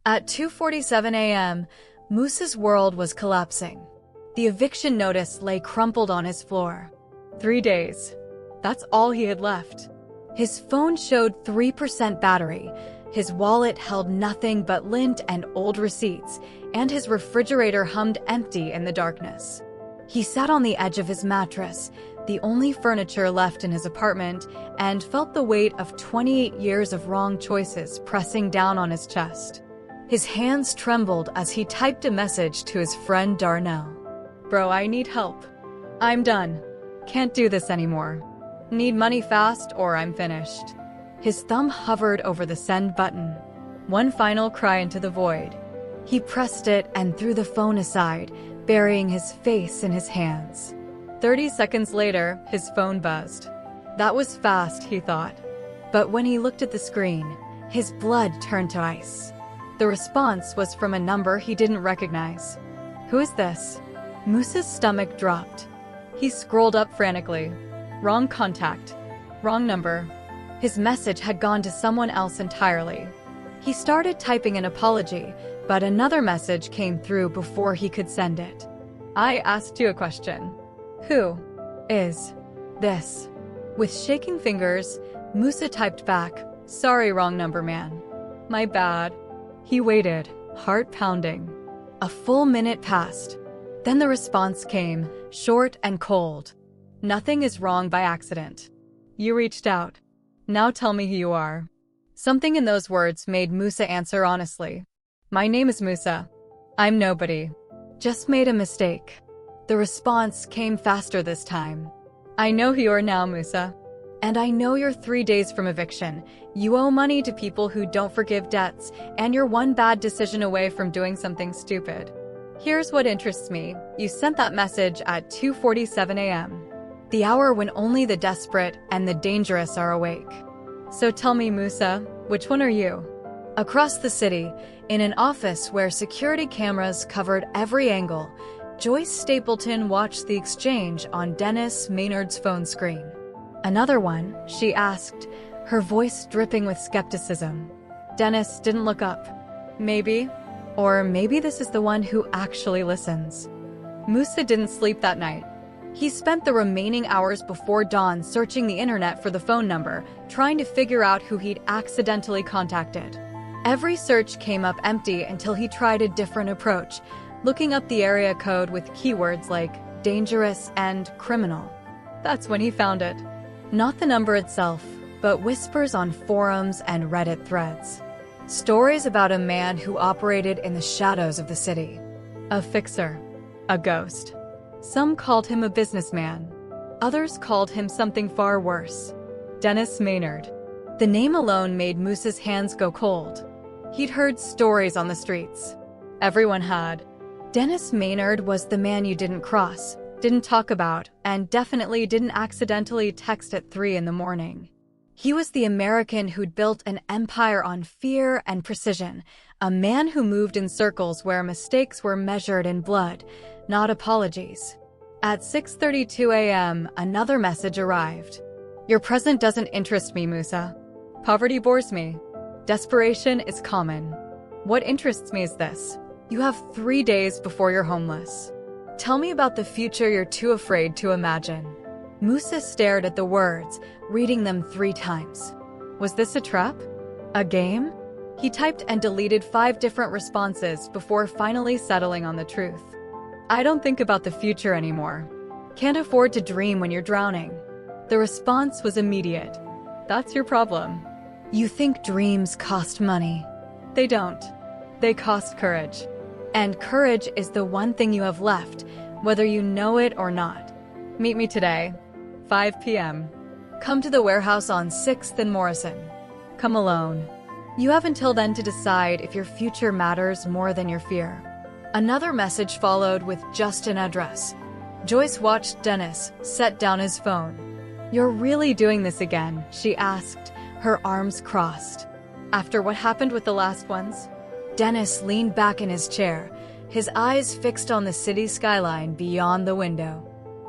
At 2:47 a.m., Musa's world was collapsing. The eviction notice lay crumpled on his floor. 3 days. That's all he had left. His phone showed 3% battery, his wallet held nothing but lint and old receipts, and his refrigerator hummed empty in the darkness. He sat on the edge of his mattress, the only furniture left in his apartment, and felt the weight of 28 years of wrong choices pressing down on his chest. His hands trembled as he typed a message to his friend Darnell. "Bro, I need help. I'm done. Can't do this anymore. Need money fast or I'm finished." His thumb hovered over the send button. One final cry into the void. He pressed it and threw the phone aside, burying his face in his hands. 30 seconds later, his phone buzzed. That was fast, he thought. But when he looked at the screen, his blood turned to ice. The response was from a number he didn't recognize. "Who is this?" Musa's stomach dropped. He scrolled up frantically. Wrong contact. Wrong number. His message had gone to someone else entirely. He started typing an apology, but another message came through before he could send it. "I asked you a question. Who is this?" With shaking fingers, Musa typed back, "Sorry, wrong number, man. My bad." He waited, heart pounding. A full minute passed. Then the response came, short and cold. "Nothing is wrong by accident. You reached out. Now tell me who you are." Something in those words made Musa answer honestly. "My name is Musa. I'm nobody. Just made a mistake." The response came faster this time. "I know who you are now, Musa. And I know you're 3 days from eviction. You owe money to people who don't forgive debts, and you're one bad decision away from doing something stupid. Here's what interests me. You sent that message at 2:47 a.m. The hour when only the desperate and the dangerous are awake. So tell me, Musa, which one are you?" Across the city, in an office where security cameras covered every angle, Joyce Stapleton watched the exchange on Dennis Maynard's phone screen. "Another one?" she asked, her voice dripping with skepticism. Dennis didn't look up. "Maybe. Or maybe this is the one who actually listens." Musa didn't sleep that night. He spent the remaining hours before dawn searching the internet for the phone number, trying to figure out who he'd accidentally contacted. Every search came up empty until he tried a different approach, looking up the area code with keywords like dangerous and criminal. That's when he found it. Not the number itself, but whispers on forums and Reddit threads. Stories about a man who operated in the shadows of the city. A fixer. A ghost. Some called him a businessman. Others called him something far worse. Dennis Maynard. The name alone made Musa's hands go cold. He'd heard stories on the streets. Everyone had. Dennis Maynard was the man you didn't cross, didn't talk about, and definitely didn't accidentally text at 3 in the morning. He was the American who'd built an empire on fear and precision, a man who moved in circles where mistakes were measured in blood, not apologies. At 6:32 a.m., another message arrived. "Your present doesn't interest me, Musa. Poverty bores me. Desperation is common. What interests me is this. You have 3 days before you're homeless. Tell me about the future you're too afraid to imagine." Musa stared at the words, reading them 3 times. Was this a trap? A game? He typed and deleted 5 different responses before finally settling on the truth. "I don't think about the future anymore. Can't afford to dream when you're drowning." The response was immediate. "That's your problem. You think dreams cost money. They don't. They cost courage. And courage is the one thing you have left, whether you know it or not. Meet me today, 5 p.m. Come to the warehouse on 6th and Morrison. Come alone. You have until then to decide if your future matters more than your fear." Another message followed with just an address. Joyce watched Dennis set down his phone. "You're really doing this again?" she asked, her arms crossed. "After what happened with the last ones?" Dennis leaned back in his chair, his eyes fixed on the city skyline beyond the window.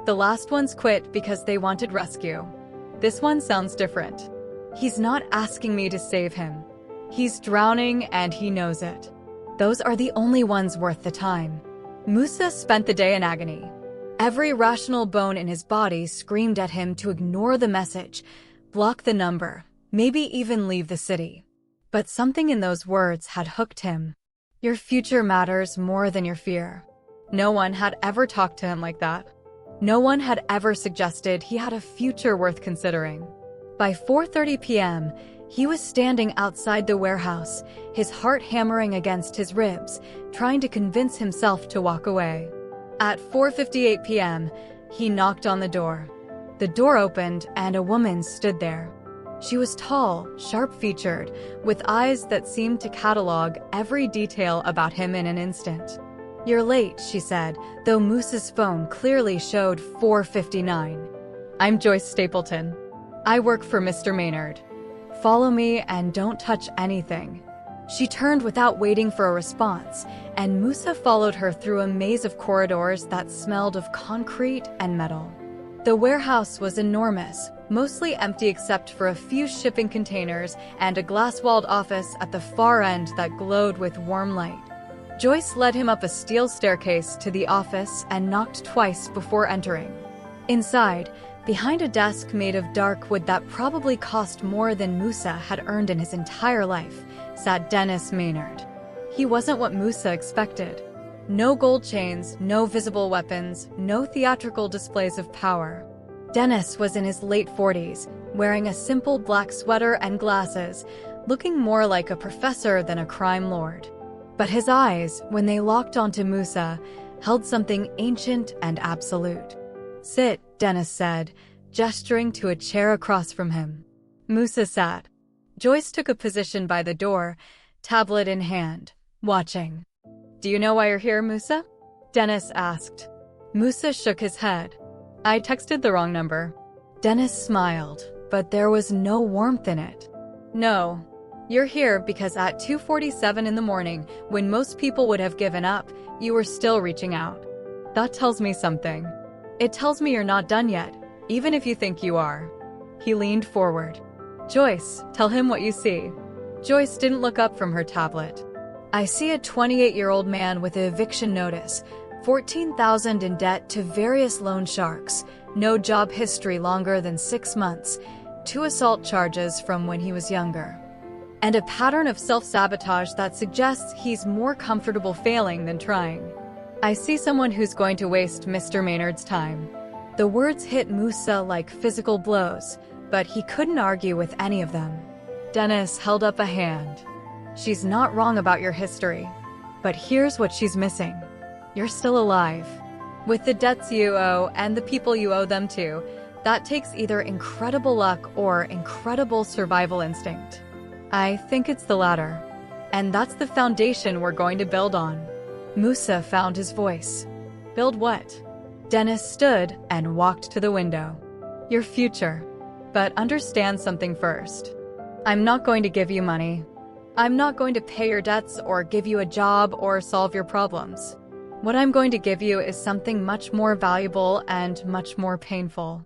"The last ones quit because they wanted rescue. This one sounds different. He's not asking me to save him. He's drowning and he knows it. Those are the only ones worth the time. Musa spent the day in agony. Every rational bone in his body screamed at him to ignore the message, block the number, maybe even leave the city. But something in those words had hooked him. Your future matters more than your fear. No one had ever talked to him like that. No one had ever suggested he had a future worth considering. By 4:30 p.m., he was standing outside the warehouse, his heart hammering against his ribs, trying to convince himself to walk away. At 4:58 p.m., he knocked on the door. The door opened and a woman stood there. She was tall, sharp-featured, with eyes that seemed to catalog every detail about him in an instant. "You're late," she said, though Musa's phone clearly showed 4:59. "I'm Joyce Stapleton. I work for Mr. Maynard. Follow me and don't touch anything." She turned without waiting for a response, and Musa followed her through a maze of corridors that smelled of concrete and metal. The warehouse was enormous, mostly empty except for a few shipping containers and a glass-walled office at the far end that glowed with warm light. Joyce led him up a steel staircase to the office and knocked twice before entering. Inside, behind a desk made of dark wood that probably cost more than Musa had earned in his entire life, sat Dennis Maynard. He wasn't what Musa expected. No gold chains, no visible weapons, no theatrical displays of power. Dennis was in his late 40s, wearing a simple black sweater and glasses, looking more like a professor than a crime lord. But his eyes, when they locked onto Musa, held something ancient and absolute. "Sit," Dennis said, gesturing to a chair across from him. Musa sat. Joyce took a position by the door, tablet in hand, watching. "Do you know why you're here, Musa?" Dennis asked. Musa shook his head. "I texted the wrong number." Dennis smiled, but there was no warmth in it. "No. You're here because at 2:47 in the morning, when most people would have given up, you were still reaching out. That tells me something. It tells me you're not done yet, even if you think you are." He leaned forward. "Joyce, tell him what you see." Joyce didn't look up from her tablet. "I see a 28-year-old man with an eviction notice, $14,000 in debt to various loan sharks, no job history longer than 6 months, 2 assault charges from when he was younger, and a pattern of self-sabotage that suggests he's more comfortable failing than trying. I see someone who's going to waste Mr. Maynard's time." The words hit Musa like physical blows, but he couldn't argue with any of them. Dennis held up a hand. "She's not wrong about your history, but here's what she's missing. You're still alive. With the debts you owe and the people you owe them to, that takes either incredible luck or incredible survival instinct. I think it's the latter. And that's the foundation we're going to build on." Musa found his voice. "Build what?" Dennis stood and walked to the window. "Your future. But understand something first. I'm not going to give you money. I'm not going to pay your debts or give you a job or solve your problems. What I'm going to give you is something much more valuable and much more painful.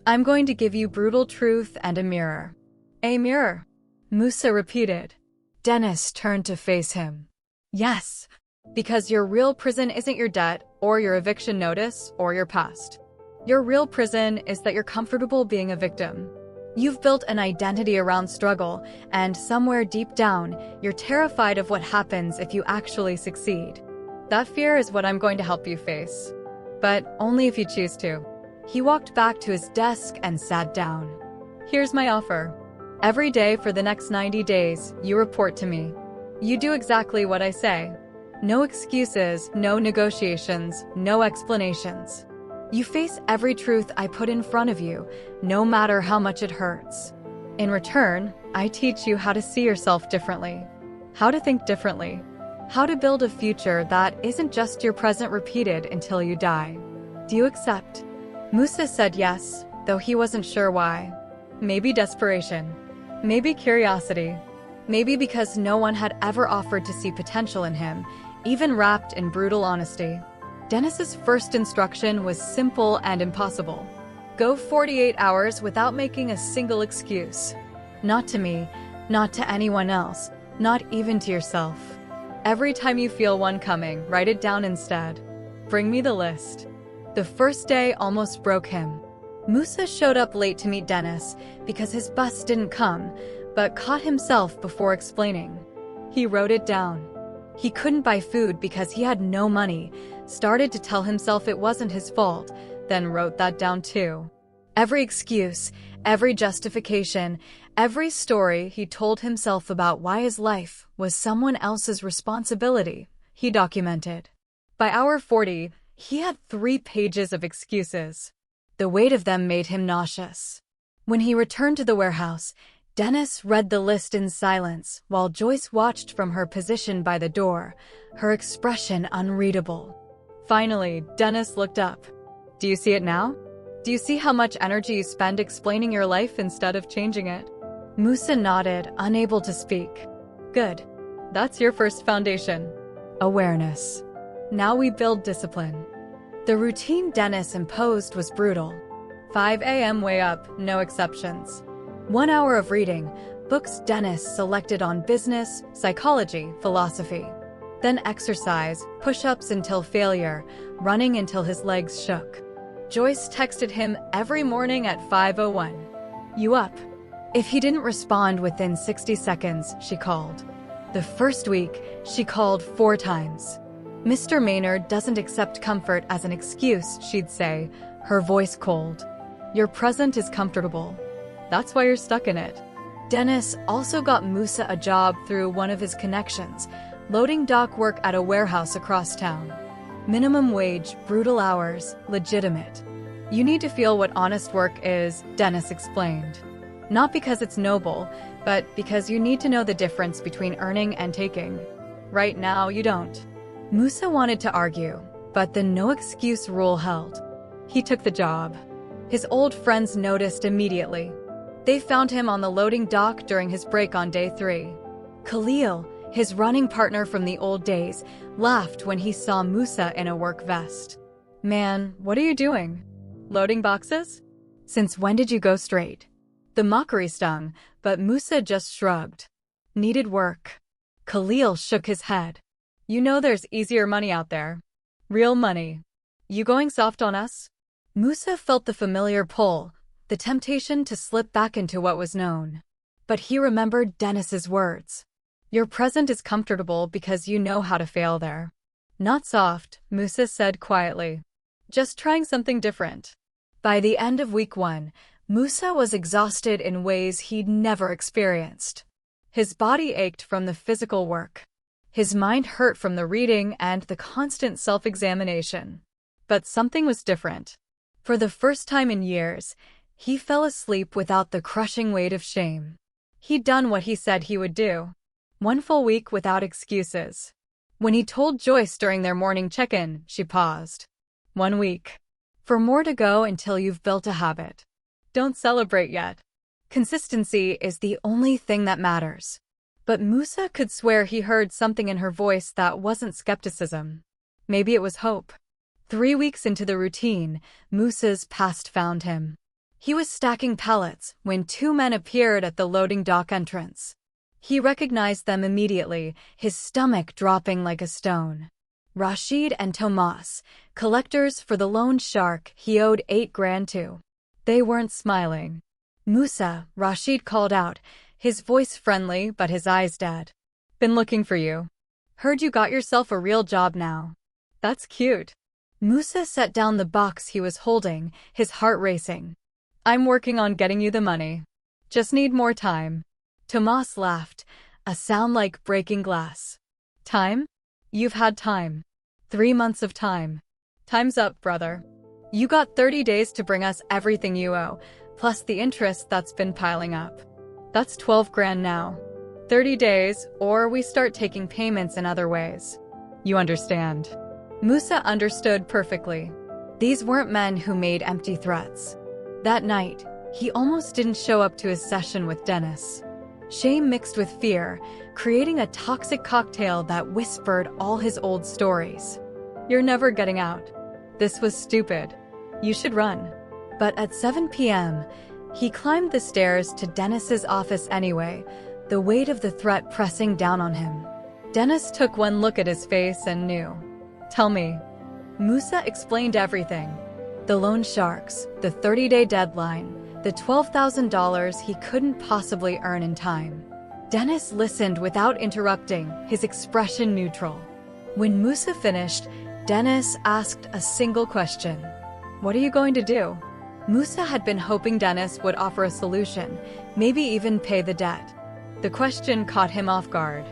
I'm going to give you brutal truth and a mirror." "A mirror?" Musa repeated. Dennis turned to face him. "Yes, because your real prison isn't your debt or your eviction notice or your past. Your real prison is that you're comfortable being a victim. You've built an identity around struggle, and somewhere deep down, you're terrified of what happens if you actually succeed. That fear is what I'm going to help you face. But only if you choose to." He walked back to his desk and sat down. "Here's my offer. Every day for the next 90 days, you report to me. You do exactly what I say. No excuses, no negotiations, no explanations. You face every truth I put in front of you, no matter how much it hurts. In return, I teach you how to see yourself differently, how to think differently, how to build a future that isn't just your present repeated until you die. Do you accept?" Musa said yes, though he wasn't sure why. Maybe desperation. Maybe curiosity. Maybe because no one had ever offered to see potential in him, even wrapped in brutal honesty. Dennis's first instruction was simple and impossible. Go 48 hours without making a single excuse. Not to me, not to anyone else, not even to yourself. Every time you feel one coming, write it down instead. Bring me the list. The first day almost broke him. Musa showed up late to meet Dennis because his bus didn't come, but caught himself before explaining. He wrote it down. He couldn't buy food because he had no money, started to tell himself it wasn't his fault, then wrote that down too. Every excuse, every justification, every story he told himself about why his life was someone else's responsibility, he documented. By hour 40, he had 3 pages of excuses. The weight of them made him nauseous. When he returned to the warehouse, Dennis read the list in silence while Joyce watched from her position by the door, her expression unreadable. Finally, Dennis looked up. Do you see it now? Do you see how much energy you spend explaining your life instead of changing it? Musa nodded, unable to speak. Good. That's your first foundation. Awareness. Now we build discipline. The routine Dennis imposed was brutal. 5 a.m. way up, no exceptions. 1 hour of reading, books Dennis selected on business, psychology, philosophy. Then exercise, push-ups until failure, running until his legs shook. Joyce texted him every morning at 5:01. You up? If he didn't respond within 60 seconds, she called. The first week, she called 4 times. Mr. Maynard doesn't accept comfort as an excuse, she'd say, her voice cold. Your present is comfortable. That's why you're stuck in it. Dennis also got Musa a job through one of his connections, loading dock work at a warehouse across town. Minimum wage, brutal hours, legitimate. You need to feel what honest work is, Dennis explained. Not because it's noble, but because you need to know the difference between earning and taking. Right now, you don't. Musa wanted to argue, but the no-excuse rule held. He took the job. His old friends noticed immediately. They found him on the loading dock during his break on day 3. Khalil, his running partner from the old days, laughed when he saw Musa in a work vest. Man, what are you doing? Loading boxes? Since when did you go straight? The mockery stung, but Musa just shrugged. Needed work. Khalil shook his head. You know there's easier money out there. Real money. You going soft on us? Musa felt the familiar pull, the temptation to slip back into what was known. But he remembered Dennis's words. Your present is comfortable because you know how to fail there. Not soft, Musa said quietly. Just trying something different. By the end of week 1, Musa was exhausted in ways he'd never experienced. His body ached from the physical work. His mind hurt from the reading and the constant self-examination. But something was different. For the first time in years, he fell asleep without the crushing weight of shame. He'd done what he said he would do. 1 full week without excuses. When he told Joyce during their morning check-in, she paused. 1 week. For more to go until you've built a habit. Don't celebrate yet. Consistency is the only thing that matters. But Musa could swear he heard something in her voice that wasn't skepticism. Maybe it was hope. 3 weeks into the routine, Musa's past found him. He was stacking pallets when 2 men appeared at the loading dock entrance. He recognized them immediately, his stomach dropping like a stone. Rashid and Tomas, collectors for the loan shark he owed $8 grand to. They weren't smiling. Musa, Rashid called out, his voice friendly but his eyes dead. Been looking for you. Heard you got yourself a real job now. That's cute. Musa set down the box he was holding, his heart racing. I'm working on getting you the money. Just need more time. Tomas laughed, a sound like breaking glass. Time? You've had time. 3 months of time. Time's up, brother. You got 30 days to bring us everything you owe, plus the interest that's been piling up. That's 12 grand now. 30 days, or we start taking payments in other ways. You understand. Musa understood perfectly. These weren't men who made empty threats. That night, he almost didn't show up to his session with Dennis. Shame mixed with fear, creating a toxic cocktail that whispered all his old stories. You're never getting out. This was stupid. You should run. But at 7 p.m., he climbed the stairs to Dennis's office anyway, the weight of the threat pressing down on him. Dennis took one look at his face and knew. Tell me. Musa explained everything. The loan sharks, the 30-day deadline, the $12,000 he couldn't possibly earn in time. Dennis listened without interrupting, his expression neutral. When Musa finished, Dennis asked a single question. What are you going to do? Musa had been hoping Dennis would offer a solution, maybe even pay the debt. The question caught him off guard.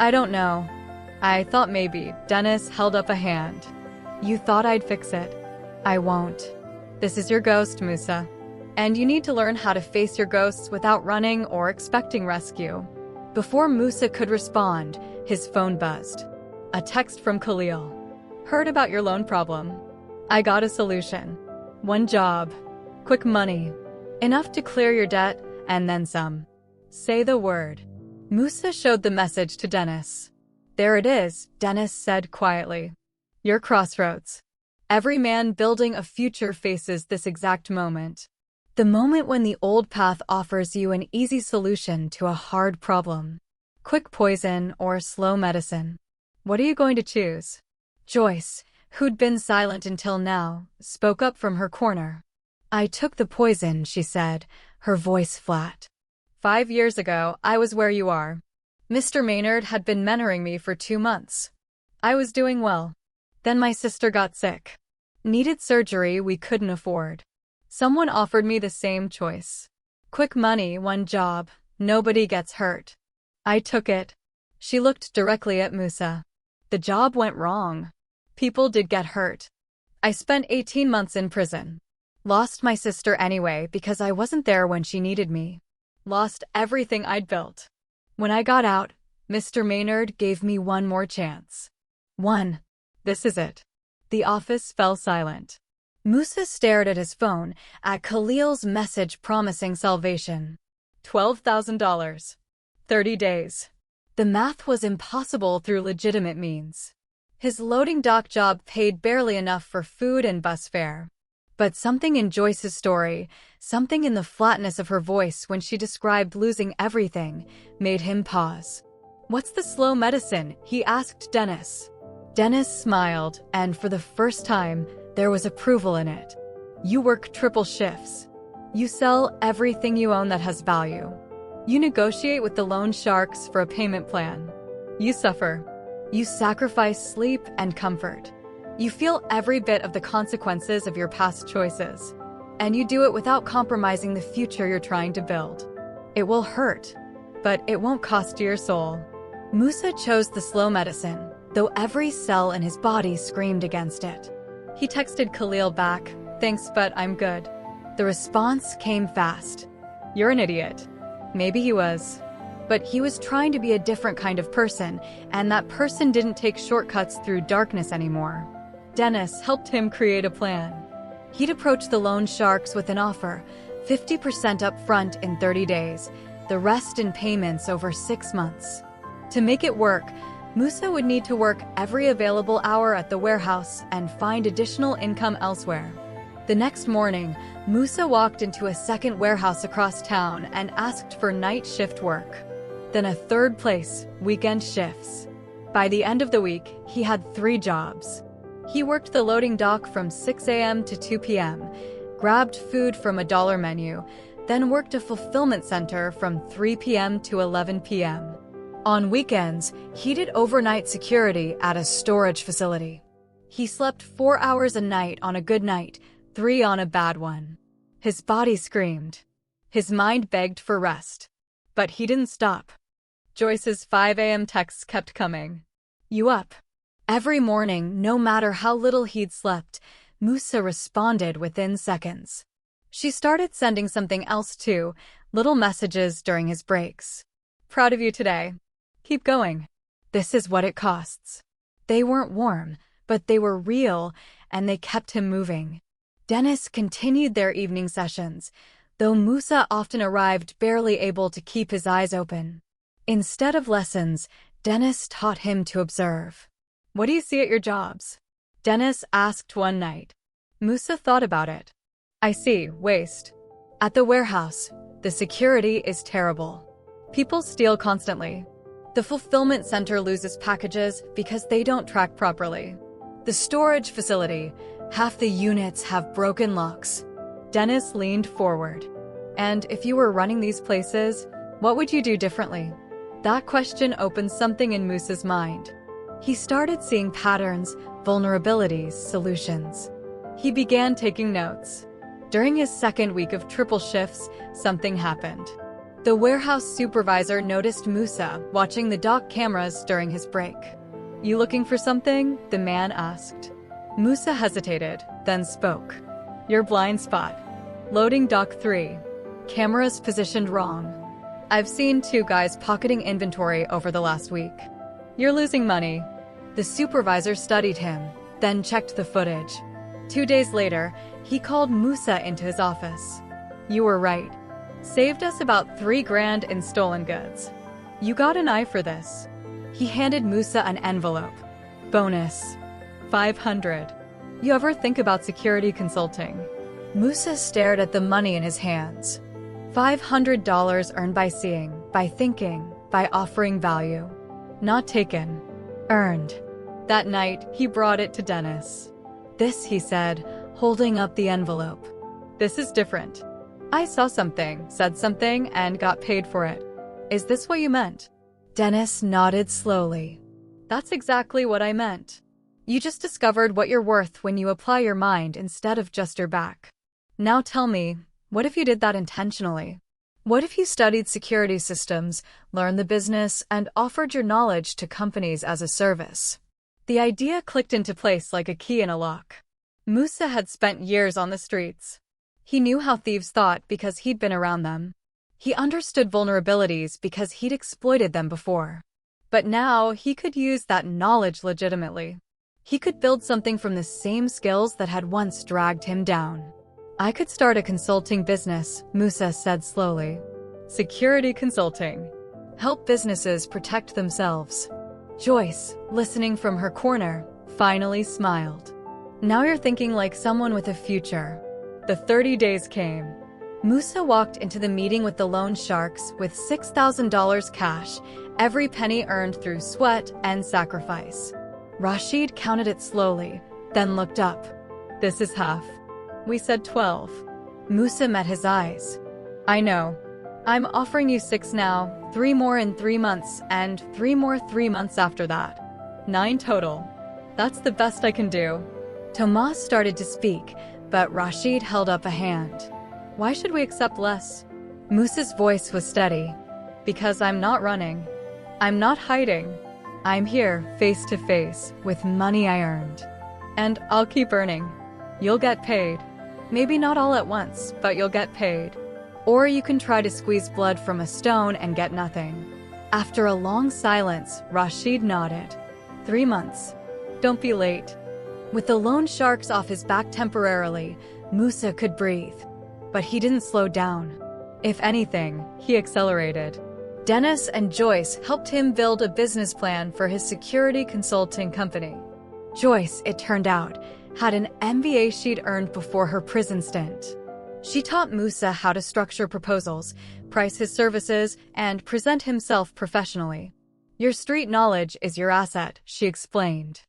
I don't know. I thought maybe. Dennis held up a hand. You thought I'd fix it. I won't. This is your ghost, Musa. And you need to learn how to face your ghosts without running or expecting rescue. Before Musa could respond, his phone buzzed. A text from Khalil. Heard about your loan problem. I got a solution. One job. Quick money. Enough to clear your debt, and then some. Say the word. Musa showed the message to Dennis. There it is, Dennis said quietly. Your crossroads. Every man building a future faces this exact moment. The moment when the old path offers you an easy solution to a hard problem. Quick poison or slow medicine. What are you going to choose? Joyce, who'd been silent until now, spoke up from her corner. I took the poison, she said, her voice flat. 5 years ago, I was where you are. Mr. Maynard had been mentoring me for 2 months. I was doing well. Then my sister got sick. Needed surgery we couldn't afford. Someone offered me the same choice. Quick money, one job, nobody gets hurt. I took it. She looked directly at Musa. The job went wrong. People did get hurt. I spent 18 months in prison. Lost my sister anyway because I wasn't there when she needed me. Lost everything I'd built. When I got out, Mr. Maynard gave me one more chance. One. This is it. The office fell silent. Musa stared at his phone, at Khalil's message promising salvation. $12,000. 30 days. The math was impossible through legitimate means. His loading dock job paid barely enough for food and bus fare. But something in Joyce's story, something in the flatness of her voice when she described losing everything, made him pause. What's the slow medicine? He asked Dennis. Dennis smiled, and for the first time, there was approval in it. You work triple shifts. You sell everything you own that has value. You negotiate with the loan sharks for a payment plan. You suffer. You sacrifice sleep and comfort. You feel every bit of the consequences of your past choices. And you do it without compromising the future you're trying to build. It will hurt, but it won't cost you your soul. Musa chose the slow medicine, though every cell in his body screamed against it. He texted Khalil back, thanks but I'm good. The response came fast. You're an idiot. Maybe he was. But he was trying to be a different kind of person, and that person didn't take shortcuts through darkness anymore. Dennis helped him create a plan. He'd approach the loan sharks with an offer, 50% up front in 30 days, the rest in payments over 6 months. To make it work, Musa would need to work every available hour at the warehouse and find additional income elsewhere. The next morning, Musa walked into a second warehouse across town and asked for night shift work. Then a third place, weekend shifts. By the end of the week, he had 3 jobs. He worked the loading dock from 6 a.m. to 2 p.m., grabbed food from a dollar menu, then worked a fulfillment center from 3 p.m. to 11 p.m. On weekends, he did overnight security at a storage facility. He slept 4 hours a night on a good night, 3 on a bad one. His body screamed. His mind begged for rest. But he didn't stop. Joyce's 5 a.m. texts kept coming. You up? Every morning, no matter how little he'd slept, Musa responded within seconds. She started sending something else too, little messages during his breaks. Proud of you today. Keep going. This is what it costs. They weren't warm, but they were real, and they kept him moving. Dennis continued their evening sessions, though Musa often arrived barely able to keep his eyes open. Instead of lessons, Dennis taught him to observe. What do you see at your jobs? Dennis asked one night. Musa thought about it. I see waste. At the warehouse, the security is terrible. People steal constantly. The fulfillment center loses packages because they don't track properly. The storage facility, half the units have broken locks. Dennis leaned forward. And if you were running these places, what would you do differently? That question opened something in Musa's mind. He started seeing patterns, vulnerabilities, solutions. He began taking notes. During his second week of triple shifts, something happened. The warehouse supervisor noticed Musa watching the dock cameras during his break. "You looking for something?" the man asked. Musa hesitated, then spoke. "Your blind spot. Loading dock 3. Cameras positioned wrong. I've seen 2 guys pocketing inventory over the last week. You're losing money." The supervisor studied him, then checked the footage. 2 days later, he called Musa into his office. "You were right. Saved us about $3,000 in stolen goods. You got an eye for this." He handed Musa an envelope. "Bonus. 500. You ever think about security consulting?" Musa stared at the money in his hands. $500 earned by seeing, by thinking, by offering value. Not taken. Earned. That night, he brought it to Dennis. "This," he said, holding up the envelope. "This is different. I saw something, said something, and got paid for it. Is this what you meant?" Dennis nodded slowly. "That's exactly what I meant. You just discovered what you're worth when you apply your mind instead of just your back. Now tell me, what if you did that intentionally? What if you studied security systems, learned the business, and offered your knowledge to companies as a service?" The idea clicked into place like a key in a lock. Musa had spent years on the streets. He knew how thieves thought because he'd been around them. He understood vulnerabilities because he'd exploited them before. But now he could use that knowledge legitimately. He could build something from the same skills that had once dragged him down. "I could start a consulting business," Musa said slowly. "Security consulting. Help businesses protect themselves." Joyce, listening from her corner, finally smiled. "Now you're thinking like someone with a future." The 30 days came. Musa walked into the meeting with the loan sharks with $6,000 cash, every penny earned through sweat and sacrifice. Rashid counted it slowly, then looked up. "This is half. We said 12. Musa met his eyes. "I know. I'm offering you 6 now, 3 more in 3 months, and 3 more 3 months after that. 9 total. That's the best I can do." Tomas started to speak, but Rashid held up a hand. "Why should we accept less?" Musa's voice was steady. "Because I'm not running. I'm not hiding. I'm here, face to face, with money I earned. And I'll keep earning. You'll get paid. Maybe not all at once, but you'll get paid. Or you can try to squeeze blood from a stone and get nothing." After a long silence, Rashid nodded. 3 months. Don't be late." With the loan sharks off his back temporarily, Musa could breathe. But he didn't slow down. If anything, he accelerated. Dennis and Joyce helped him build a business plan for his security consulting company. Joyce, it turned out, had an MBA she'd earned before her prison stint. She taught Musa how to structure proposals, price his services, and present himself professionally. "Your street knowledge is your asset," she explained.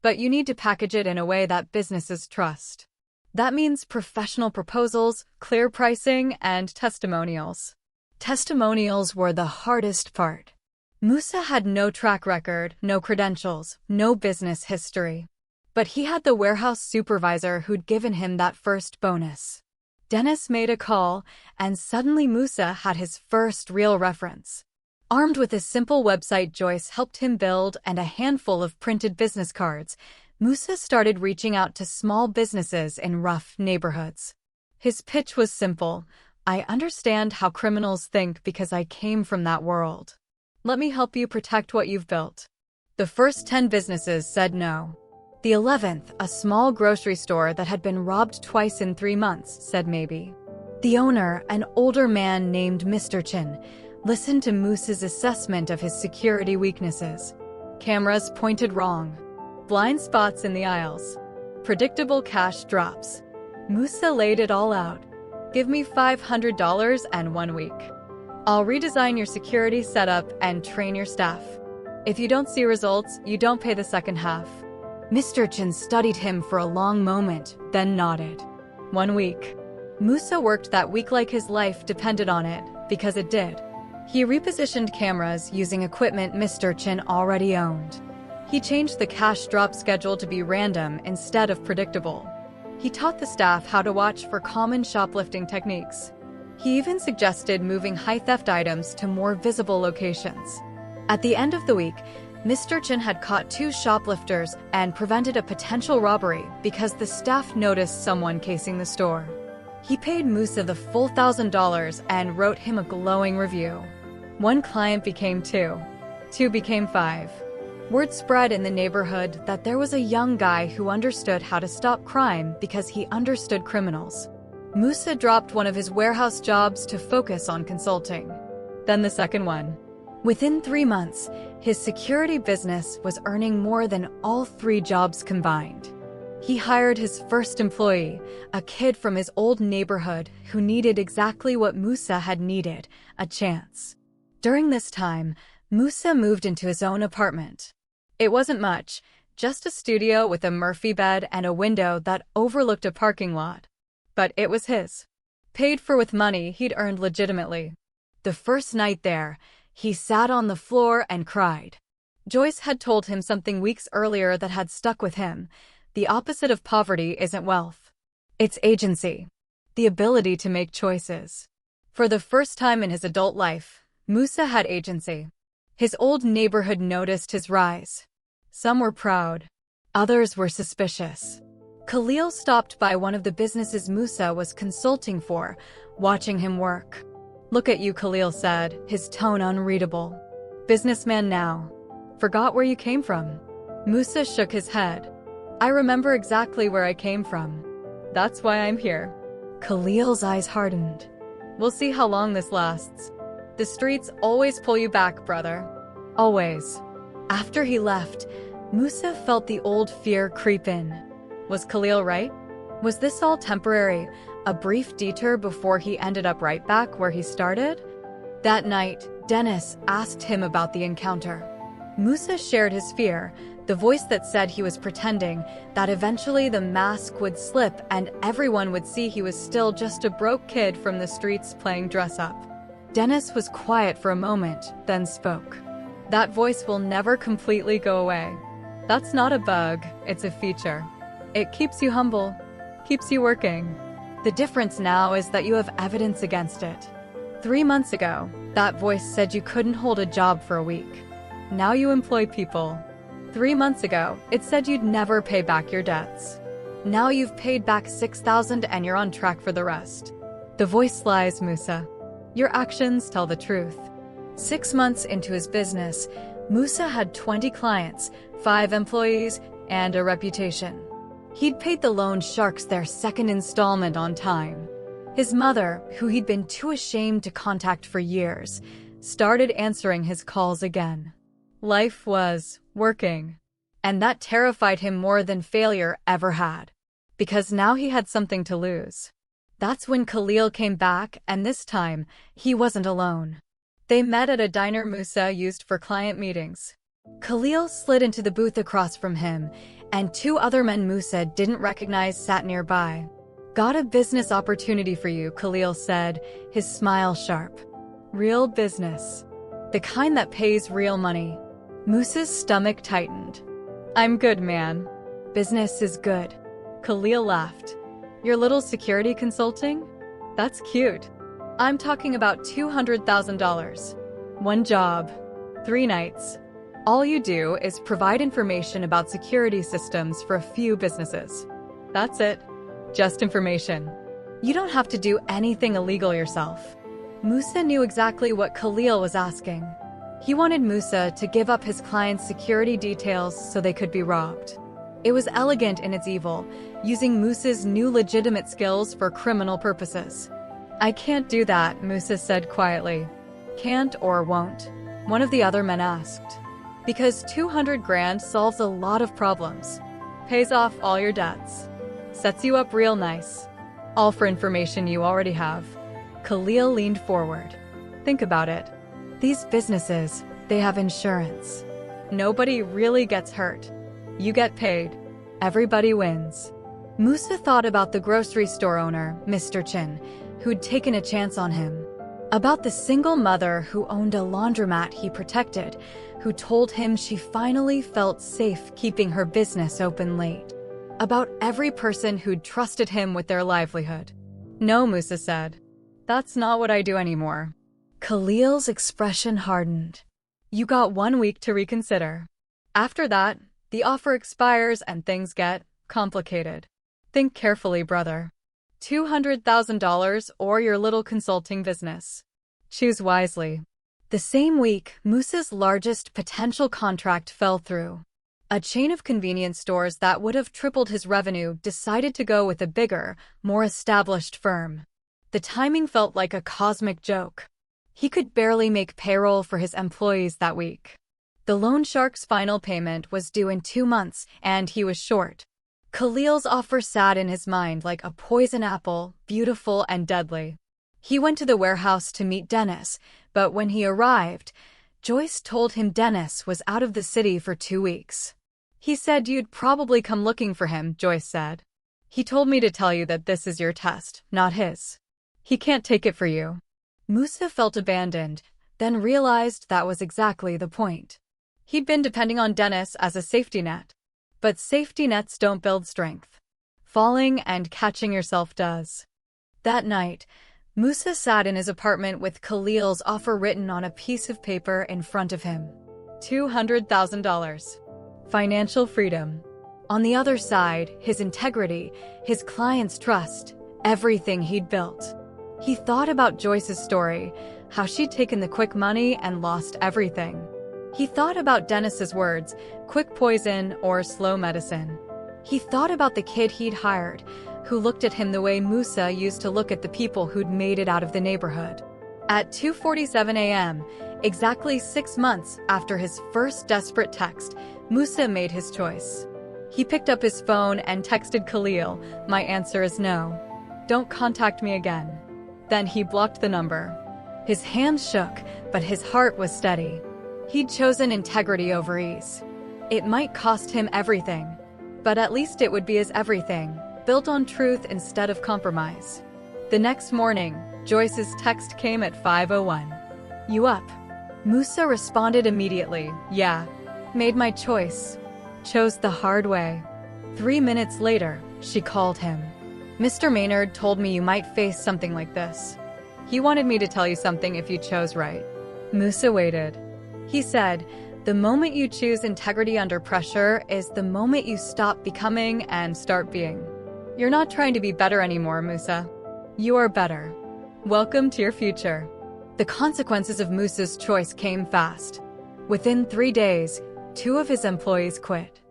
"But you need to package it in a way that businesses trust. That means professional proposals, clear pricing, and testimonials." Testimonials were the hardest part. Musa had no track record, no credentials, no business history. But he had the warehouse supervisor who'd given him that first bonus. Dennis made a call, and suddenly Musa had his first real reference. Armed with a simple website Joyce helped him build and a handful of printed business cards, Musa started reaching out to small businesses in rough neighborhoods. His pitch was simple. "I understand how criminals think because I came from that world. Let me help you protect what you've built." The first 10 businesses said no. The 11th, a small grocery store that had been robbed twice in 3 months, said maybe. The owner, an older man named Mr. Chin, listened to Musa's assessment of his security weaknesses. Cameras pointed wrong. Blind spots in the aisles. Predictable cash drops. Musa laid it all out. "Give me $500 and 1 week." I'll redesign your security setup and train your staff. If you don't see results, you don't pay the second half. Mr. Chen studied him for a long moment, then nodded. 1 week. Musa worked that week like his life depended on it, because it did. He repositioned cameras using equipment Mr. Chen already owned. He changed the cash drop schedule to be random instead of predictable. He taught the staff how to watch for common shoplifting techniques. He even suggested moving high-theft items to more visible locations. At the end of the week, Mr. Chen had caught 2 shoplifters and prevented a potential robbery because the staff noticed someone casing the store. He paid Musa the full $1,000 and wrote him a glowing review. 1 client became 2. 2 became 5. Word spread in the neighborhood that there was a young guy who understood how to stop crime because he understood criminals. Musa dropped one of his warehouse jobs to focus on consulting. Then the second one. Within 3 months, his security business was earning more than all 3 jobs combined. He hired his first employee, a kid from his old neighborhood who needed exactly what Musa had needed, a chance. During this time, Musa moved into his own apartment. It wasn't much, just a studio with a Murphy bed and a window that overlooked a parking lot. But it was his. Paid for with money he'd earned legitimately. The first night there, he sat on the floor and cried. Joyce had told him something weeks earlier that had stuck with him. The opposite of poverty isn't wealth. It's agency. The ability to make choices. For the first time in his adult life, Musa had agency. His old neighborhood noticed his rise. Some were proud. Others were suspicious. Khalil stopped by one of the businesses Musa was consulting for, watching him work. "Look at you," Khalil said, his tone unreadable. "Businessman now. Forgot where you came from?" Musa shook his head. "I remember exactly where I came from. That's why I'm here." Khalil's eyes hardened. "We'll see how long this lasts. The streets always pull you back, brother. Always." After he left, Musa felt the old fear creep in. Was Khalil right? Was this all temporary, a brief detour before he ended up right back where he started? That night, Dennis asked him about the encounter. Musa shared his fear, the voice that said he was pretending, that eventually the mask would slip and everyone would see he was still just a broke kid from the streets playing dress-up. Dennis was quiet for a moment, then spoke. "That voice will never completely go away. That's not a bug, it's a feature. It keeps you humble, keeps you working. The difference now is that you have evidence against it. 3 months ago, that voice said you couldn't hold a job for a week. Now you employ people. 3 months ago, it said you'd never pay back your debts. Now you've paid back 6,000 and you're on track for the rest. The voice lies, Musa. Your actions tell the truth." 6 months into his business, Musa had 20 clients, 5 employees, and a reputation. He'd paid the loan sharks their second installment on time. His mother, who he'd been too ashamed to contact for years, started answering his calls again. Life was working. And that terrified him more than failure ever had. Because now he had something to lose. That's when Khalil came back, and this time, he wasn't alone. They met at a diner Musa used for client meetings. Khalil slid into the booth across from him, and 2 other men Musa didn't recognize sat nearby. "Got a business opportunity for you," Khalil said, his smile sharp. "Real business. The kind that pays real money." Musa's stomach tightened. "I'm good, man. Business is good." Khalil laughed. "Your little security consulting? That's cute. I'm talking about $200,000. 1 job. 3 nights. All you do is provide information about security systems for a few businesses. That's it. Just information. You don't have to do anything illegal yourself." Musa knew exactly what Khalil was asking. He wanted Musa to give up his clients' security details so they could be robbed. It was elegant in its evil, using Musa's new legitimate skills for criminal purposes. "I can't do that," Musa said quietly. "Can't or won't?" one of the other men asked. "Because 200 grand solves a lot of problems. Pays off all your debts. Sets you up real nice. All for information you already have." Khalil leaned forward. Think about it. These businesses, they have insurance. Nobody really gets hurt. You get paid. Everybody wins. Musa thought about the grocery store owner, Mr. Chin, who'd taken a chance on him. About the single mother who owned a laundromat he protected, who told him she finally felt safe keeping her business open late. About every person who'd trusted him with their livelihood. No, Musa said. That's not what I do anymore. Khalil's expression hardened. You got 1 week to reconsider. After that, the offer expires and things get complicated. Think carefully, brother. $200,000 or your little consulting business. Choose wisely. The same week, Musa's largest potential contract fell through. A chain of convenience stores that would have tripled his revenue decided to go with a bigger, more established firm. The timing felt like a cosmic joke. He could barely make payroll for his employees that week. The loan shark's final payment was due in 2 months, and he was short. Khalil's offer sat in his mind like a poison apple, beautiful and deadly. He went to the warehouse to meet Dennis, but when he arrived, Joyce told him Dennis was out of the city for 2 weeks. He said you'd probably come looking for him, Joyce said. He told me to tell you that this is your test, not his. He can't take it for you. Musa felt abandoned, then realized that was exactly the point. He'd been depending on Dennis as a safety net. But safety nets don't build strength. Falling and catching yourself does. That night, Musa sat in his apartment with Khalil's offer written on a piece of paper in front of him. $200,000. Financial freedom. On the other side, his integrity, his client's trust, everything he'd built. He thought about Joyce's story, how she'd taken the quick money and lost everything. He thought about Dennis's words, quick poison or slow medicine. He thought about the kid he'd hired, who looked at him the way Musa used to look at the people who'd made it out of the neighborhood. At 2:47 a.m., exactly 6 months after his first desperate text, Musa made his choice. He picked up his phone and texted Khalil, "My answer is no. Don't contact me again." Then he blocked the number. His hands shook, but his heart was steady. He'd chosen integrity over ease. It might cost him everything, but at least it would be his everything, built on truth instead of compromise. The next morning, Joyce's text came at 5:01. "You up?" Musa responded immediately, "Yeah. Made my choice. Chose the hard way." 3 minutes later, she called him. "Mr. Maynard told me you might face something like this. He wanted me to tell you something if you chose right." Musa waited. He said, "The moment you choose integrity under pressure is the moment you stop becoming and start being. You're not trying to be better anymore, Musa. You are better. Welcome to your future." The consequences of Musa's choice came fast. Within 3 days, 2 of his employees quit.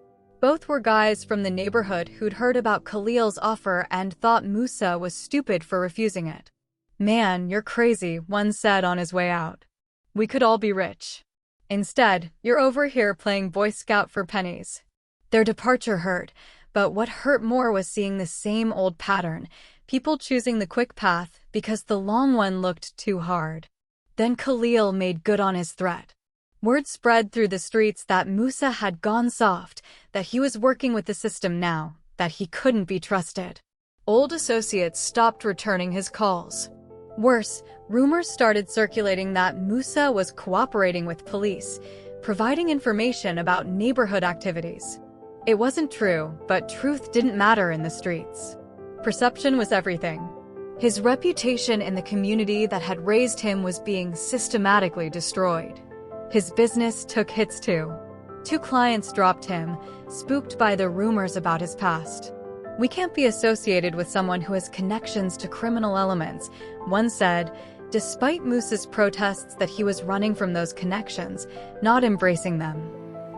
Both were guys from the neighborhood who'd heard about Khalil's offer and thought Musa was stupid for refusing it. "Man, you're crazy," one said on his way out. "We could all be rich. Instead, you're over here playing Boy Scout for pennies." Their departure hurt, but what hurt more was seeing the same old pattern, people choosing the quick path because the long one looked too hard. Then Khalil made good on his threat. Word spread through the streets that Musa had gone soft, that he was working with the system now, that he couldn't be trusted. Old associates stopped returning his calls. Worse, rumors started circulating that Musa was cooperating with police, providing information about neighborhood activities. It wasn't true, but truth didn't matter in the streets. Perception was everything. His reputation in the community that had raised him was being systematically destroyed. His business took hits too. 2 clients dropped him, spooked by the rumors about his past. "We can't be associated with someone who has connections to criminal elements," one said, despite Musa's protests that he was running from those connections, not embracing them.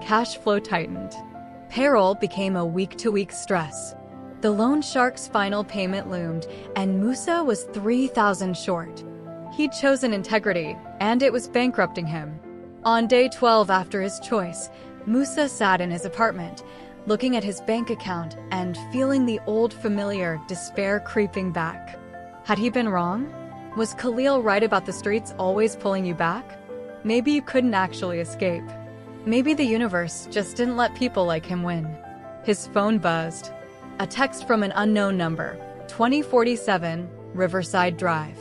Cash flow tightened. Payroll became a week-to-week stress. The loan shark's final payment loomed, and Musa was $3,000 short. He'd chosen integrity, and it was bankrupting him. On day 12 after his choice, Musa sat in his apartment, looking at his bank account and feeling the old familiar despair creeping back. Had he been wrong? Was Khalil right about the streets always pulling you back? Maybe you couldn't actually escape. Maybe the universe just didn't let people like him win. His phone buzzed. A text from an unknown number, 2047, Riverside Drive.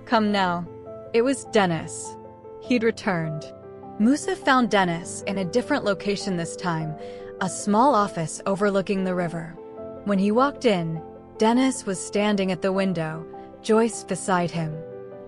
Come now. It was Dennis. He'd returned. Musa found Dennis in a different location this time, a small office overlooking the river. When he walked in, Dennis was standing at the window, Joyce beside him.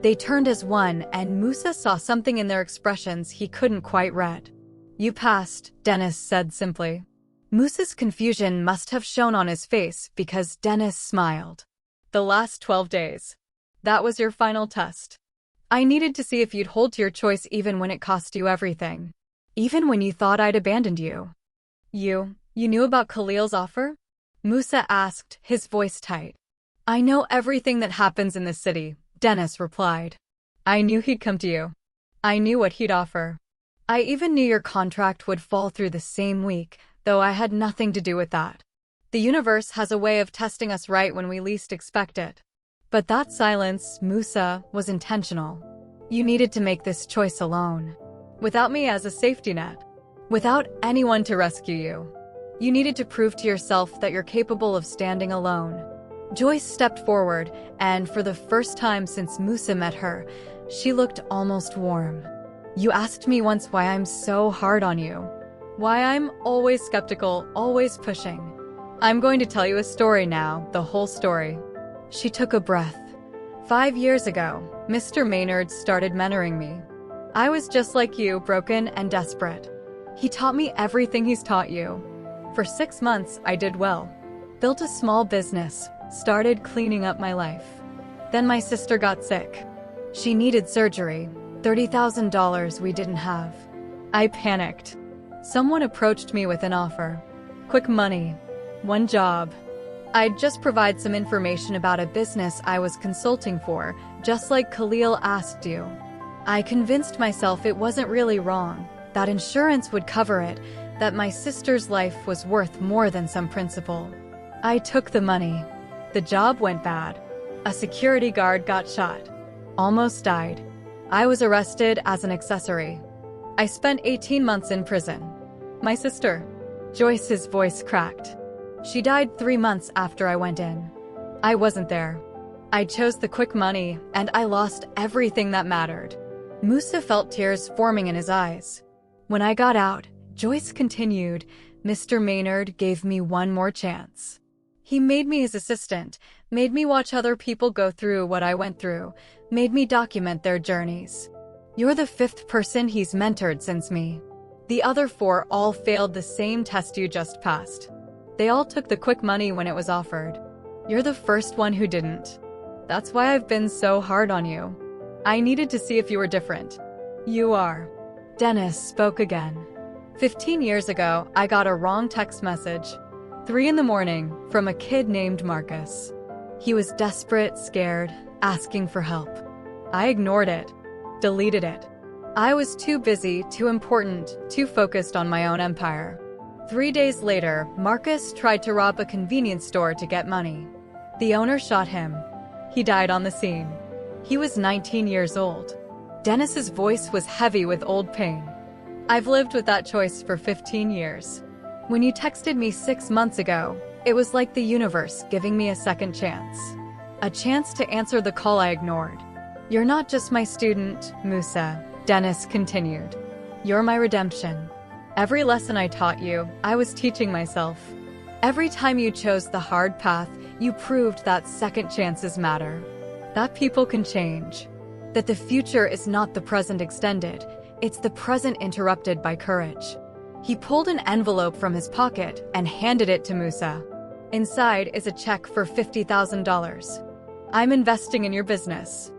They turned as one, and Musa saw something in their expressions he couldn't quite read. You passed, Dennis said simply. Musa's confusion must have shown on his face because Dennis smiled. The last 12 days. That was your final test. I needed to see if you'd hold to your choice even when it cost you everything. Even when you thought I'd abandoned you. You knew about Khalil's offer? Musa asked, his voice tight. I know everything that happens in this city, Dennis replied. I knew he'd come to you. I knew what he'd offer. I even knew your contract would fall through the same week, though I had nothing to do with that. The universe has a way of testing us right when we least expect it. But that silence, Musa, was intentional. You needed to make this choice alone. Without me as a safety net. Without anyone to rescue you. You needed to prove to yourself that you're capable of standing alone. Joyce stepped forward, and for the first time since Musa met her, she looked almost warm. You asked me once why I'm so hard on you. Why I'm always skeptical, always pushing. I'm going to tell you a story now, the whole story. She took a breath. 5 years ago, Mr. Maynard started mentoring me. I was just like you, broken and desperate. He taught me everything he's taught you. For 6 months, I did well. Built a small business, started cleaning up my life. Then my sister got sick. She needed surgery, $30,000 we didn't have. I panicked. Someone approached me with an offer. Quick money. One job. I'd just provide some information about a business I was consulting for, just like Khalil asked you. I convinced myself it wasn't really wrong, that insurance would cover it, that my sister's life was worth more than some principal. I took the money. The job went bad. A security guard got shot. Almost died. I was arrested as an accessory. I spent 18 months in prison. My sister. Joyce's voice cracked. She died 3 months after I went in. I wasn't there. I chose the quick money, and I lost everything that mattered. Musa felt tears forming in his eyes. When I got out, Joyce continued, Mr. Maynard gave me one more chance. He made me his assistant, made me watch other people go through what I went through, made me document their journeys. You're the 5th person he's mentored since me. The other 4 all failed the same test you just passed. They all took the quick money when it was offered. You're the first one who didn't. That's why I've been so hard on you. I needed to see if you were different. You are. Dennis spoke again. 15 years ago, I got a wrong text message. 3 in the morning, from a kid named Marcus. He was desperate, scared, asking for help. I ignored it. Deleted it. I was too busy, too important, too focused on my own empire. 3 days later, Marcus tried to rob a convenience store to get money. The owner shot him. He died on the scene. He was 19 years old. Dennis's voice was heavy with old pain. I've lived with that choice for 15 years. When you texted me 6 months ago, it was like the universe giving me a second chance. A chance to answer the call I ignored. You're not just my student, Musa, Dennis continued. You're my redemption. Every lesson I taught you, I was teaching myself. Every time you chose the hard path, you proved that second chances matter. That people can change. That the future is not the present extended, it's the present interrupted by courage. He pulled an envelope from his pocket and handed it to Musa. Inside is a check for $50,000. I'm investing in your business.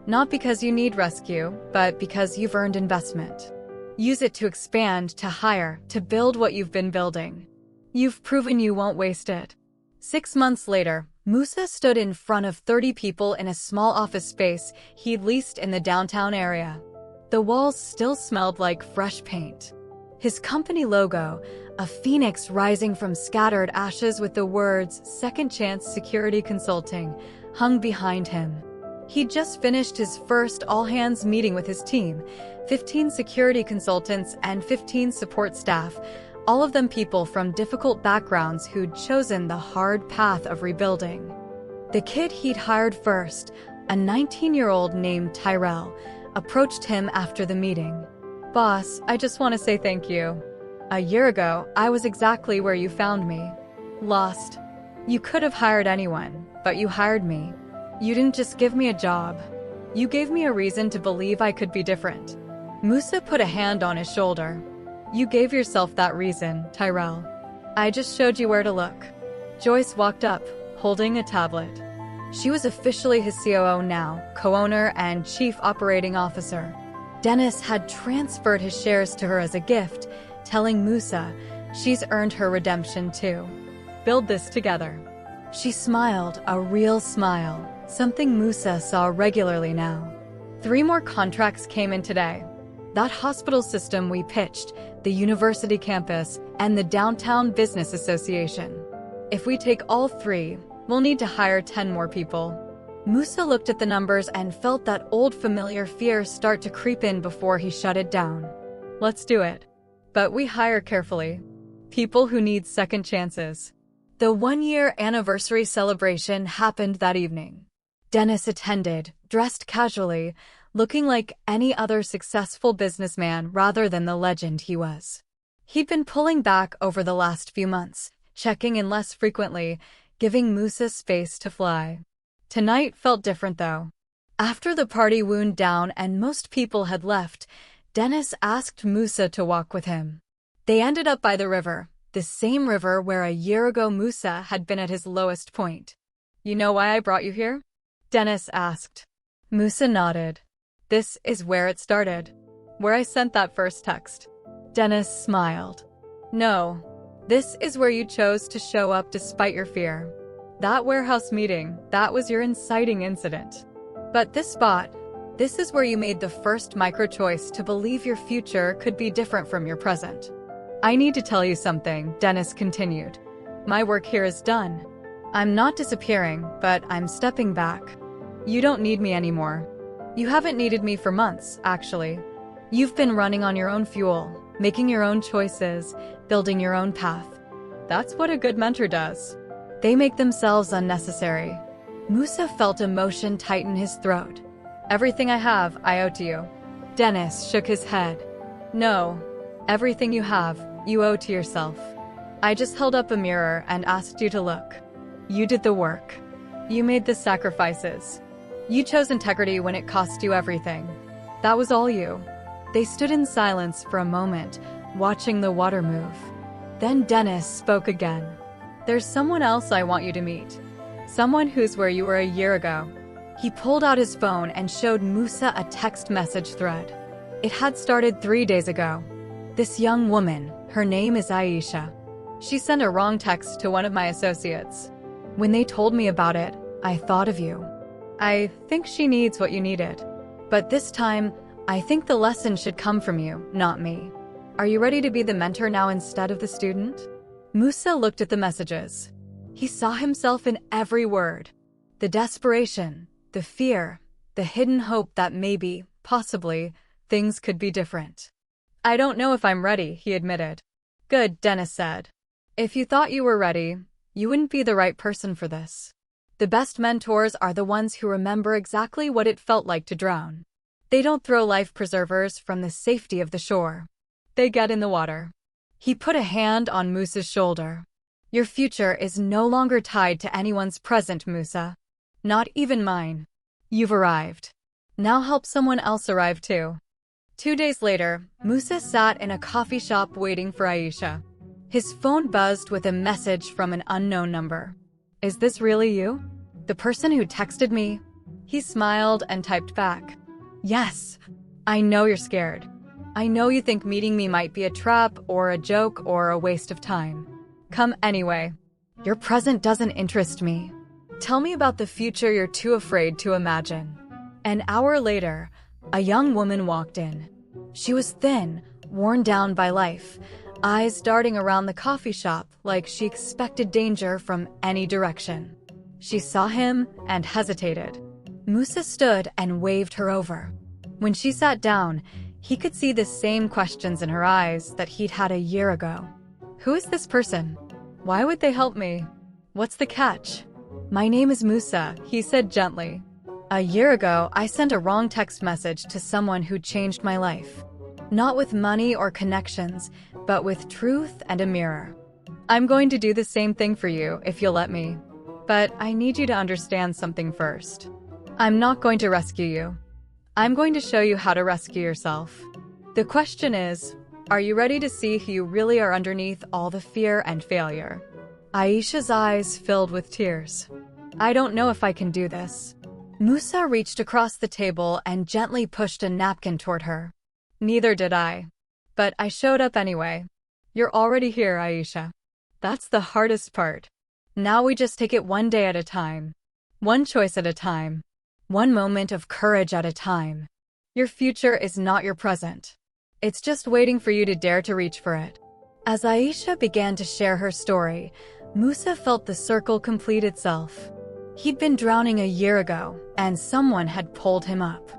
Not because you need rescue, but because you've earned investment. Use it to expand, to hire, to build what you've been building. You've proven you won't waste it. 6 months later, Musa stood in front of 30 people in a small office space he'd leased in the downtown area. The walls still smelled like fresh paint. His company logo, a phoenix rising from scattered ashes with the words "Second Chance Security Consulting," hung behind him. He'd just finished his first all-hands meeting with his team, 15 security consultants and 15 support staff, all of them people from difficult backgrounds who'd chosen the hard path of rebuilding. The kid he'd hired first, a 19-year-old named Tyrell, approached him after the meeting. "Boss, I just want to say thank you. A year ago, I was exactly where you found me. Lost. You could have hired anyone, but you hired me. You didn't just give me a job. You gave me a reason to believe I could be different." Musa put a hand on his shoulder. "You gave yourself that reason, Tyrell. I just showed you where to look." Joyce walked up, holding a tablet. She was officially his COO now, co-owner and chief operating officer. Dennis had transferred his shares to her as a gift, telling Musa she's earned her redemption too. "Build this together." She smiled, a real smile, something Musa saw regularly now. 3 more contracts came in today. That hospital system we pitched, the university campus, and the downtown business association. If we take all 3, we'll need to hire 10 more people. Musa looked at the numbers and felt that old familiar fear start to creep in before he shut it down. "Let's do it. But we hire carefully. People who need second chances." The 1-year anniversary celebration happened that evening. Dennis attended, dressed casually, looking like any other successful businessman rather than the legend he was. He'd been pulling back over the last few months, checking in less frequently, giving Musa space to fly. Tonight felt different though. After the party wound down and most people had left, Dennis asked Musa to walk with him. They ended up by the river, the same river where a year ago Musa had been at his lowest point. "You know why I brought you here?" Dennis asked. Musa nodded. "This is where it started. Where I sent that first text." Dennis smiled. "No. This is where you chose to show up despite your fear. That warehouse meeting, that was your inciting incident. But this spot, this is where you made the first micro-choice to believe your future could be different from your present." "I need to tell you something," Dennis continued. "My work here is done. I'm not disappearing, but I'm stepping back. You don't need me anymore. You haven't needed me for months, actually. You've been running on your own fuel, making your own choices, building your own path. That's what a good mentor does. They make themselves unnecessary." Musa felt emotion tighten his throat. "Everything I have, I owe to you." Dennis shook his head. "No. Everything you have, you owe to yourself. I just held up a mirror and asked you to look. You did the work. You made the sacrifices. You chose integrity when it cost you everything. That was all you." They stood in silence for a moment, watching the water move. Then Dennis spoke again. "There's someone else I want you to meet. Someone who's where you were a year ago." He pulled out his phone and showed Musa a text message thread. It had started 3 days ago. "This young woman, her name is Aisha. She sent a wrong text to one of my associates. When they told me about it, I thought of you. I think she needs what you needed. But this time, I think the lesson should come from you, not me. Are you ready to be the mentor now instead of the student?" Musa looked at the messages. He saw himself in every word. The desperation, the fear, the hidden hope that maybe, possibly, things could be different. "I don't know if I'm ready," he admitted. "Good," Dennis said. "If you thought you were ready, you wouldn't be the right person for this. The best mentors are the ones who remember exactly what it felt like to drown. They don't throw life preservers from the safety of the shore. They get in the water." He put a hand on Musa's shoulder. "Your future is no longer tied to anyone's present, Musa. Not even mine. You've arrived. Now help someone else arrive too." 2 days later, Musa sat in a coffee shop waiting for Aisha. His phone buzzed with a message from an unknown number. "Is this really you? The person who texted me?" He smiled and typed back. "Yes. I know you're scared. I know you think meeting me might be a trap or a joke or a waste of time. Come anyway. Your present doesn't interest me. Tell me about the future you're too afraid to imagine." An hour later, a young woman walked in. She was thin, worn down by life, eyes darting around the coffee shop like she expected danger from any direction. She saw him and hesitated. Musa stood and waved her over. When she sat down, he could see the same questions in her eyes that he'd had a year ago. Who is this person? Why would they help me? What's the catch? My name is Musa, he said gently. A year ago, I sent a wrong text message to someone who changed my life. Not with money or connections, but with truth and a mirror. I'm going to do the same thing for you if you'll let me. But I need you to understand something first. I'm not going to rescue you. I'm going to show you how to rescue yourself. The question is, are you ready to see who you really are underneath all the fear and failure? Aisha's eyes filled with tears. I don't know if I can do this. Musa reached across the table and gently pushed a napkin toward her. Neither did I. But I showed up anyway. You're already here, Aisha. That's the hardest part. Now we just take it one day at a time. One choice at a time. One moment of courage at a time. Your future is not your present. It's just waiting for you to dare to reach for it. As Aisha began to share her story, Musa felt the circle complete itself. He'd been drowning a year ago, and someone had pulled him up.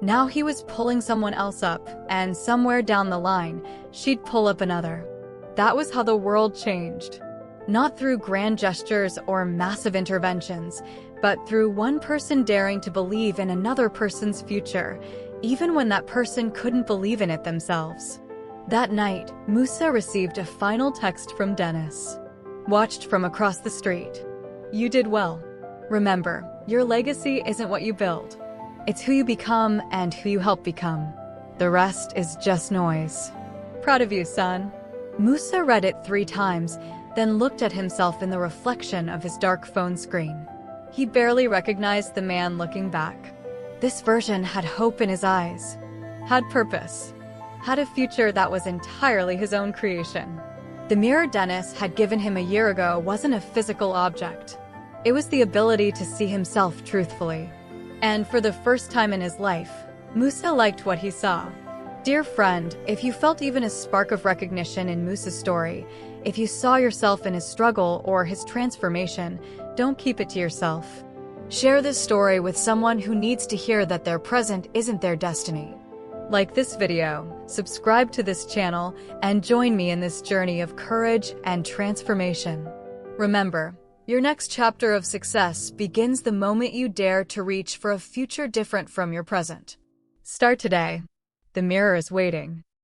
Now he was pulling someone else up, and somewhere down the line, she'd pull up another. That was how the world changed. Not through grand gestures or massive interventions, but through one person daring to believe in another person's future, even when that person couldn't believe in it themselves. That night, Musa received a final text from Dennis. Watched from across the street. You did well. Remember, your legacy isn't what you build. It's who you become and who you help become. The rest is just noise. Proud of you, son. Musa read it 3 times, then looked at himself in the reflection of his dark phone screen. He barely recognized the man looking back. This version had hope in his eyes, had purpose, had a future that was entirely his own creation. The mirror Dennis had given him a year ago wasn't a physical object. It was the ability to see himself truthfully. And for the first time in his life, Musa liked what he saw. Dear friend, if you felt even a spark of recognition in Musa's story, if you saw yourself in his struggle or his transformation, don't keep it to yourself. Share this story with someone who needs to hear that their present isn't their destiny. Like this video, subscribe to this channel, and join me in this journey of courage and transformation. Remember, your next chapter of success begins the moment you dare to reach for a future different from your present. Start today. The mirror is waiting.